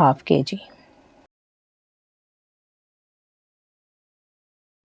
½ kg۔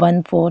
1/4